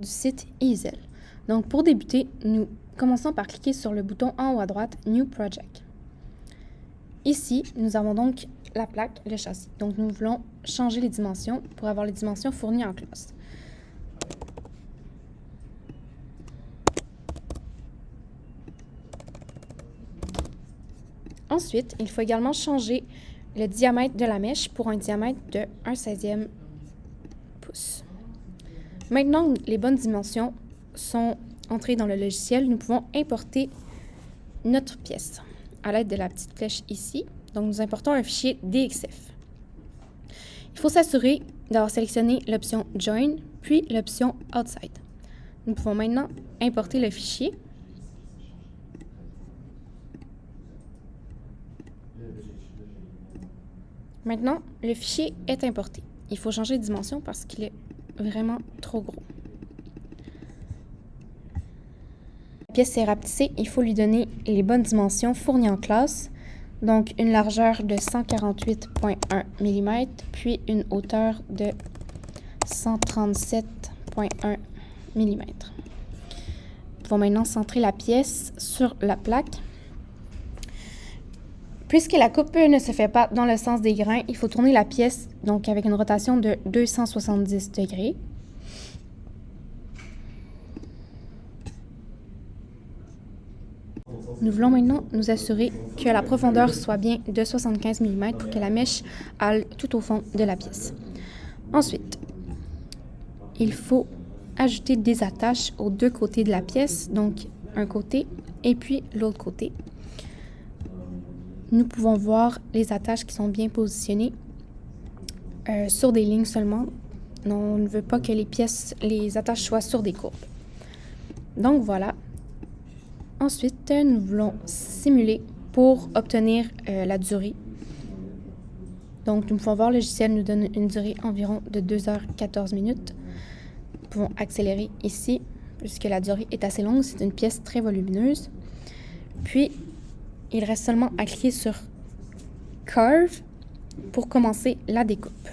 du site Easel. Donc pour débuter, nous commençons par cliquer sur le bouton en haut à droite New Project. Ici, nous avons donc la plaque, le châssis. Donc nous voulons changer les dimensions pour avoir les dimensions fournies en classe. Ensuite, il faut également changer le diamètre de la mèche pour un diamètre de 1/16e pouce. Maintenant que les bonnes dimensions sont entrées dans le logiciel, nous pouvons importer notre pièce à l'aide de la petite flèche ici. Donc, nous importons un fichier DXF. Il faut s'assurer d'avoir sélectionné l'option Join, puis l'option Outside. Nous pouvons maintenant importer le fichier. Maintenant, le fichier est importé. Il faut changer de dimension parce qu'il est vraiment trop gros. La pièce est rapetissée, il faut lui donner les bonnes dimensions fournies en classe. Donc, une largeur de 148,1 mm, puis une hauteur de 137,1 mm. Nous pouvons maintenant centrer la pièce sur la plaque. Puisque la coupe ne se fait pas dans le sens des grains, il faut tourner la pièce donc avec une rotation de 270 degrés. Nous voulons maintenant nous assurer que la profondeur soit bien de 75 mm pour que la mèche aille tout au fond de la pièce. Ensuite, il faut ajouter des attaches aux deux côtés de la pièce, donc un côté et puis l'autre côté. Nous pouvons voir les attaches qui sont bien positionnées sur des lignes seulement. On ne veut pas que les attaches soient sur des courbes. Donc voilà. Ensuite, nous voulons simuler pour obtenir la durée. Donc, nous pouvons voir le logiciel nous donne une durée environ de 2h14 minutes. Nous pouvons accélérer ici, puisque la durée est assez longue. C'est une pièce très volumineuse. Puis, il reste seulement à cliquer sur Curve pour commencer la découpe.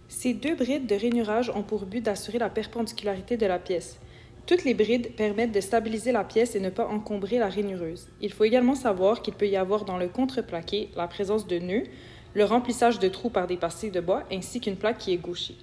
Ces deux brides de rainurage ont pour but d'assurer la perpendicularité de la pièce. Toutes les brides permettent de stabiliser la pièce et ne pas encombrer la rainureuse. Il faut également savoir qu'il peut y avoir dans le contreplaqué la présence de nœuds, le remplissage de trous par des pastilles de bois ainsi qu'une plaque qui est gauchée.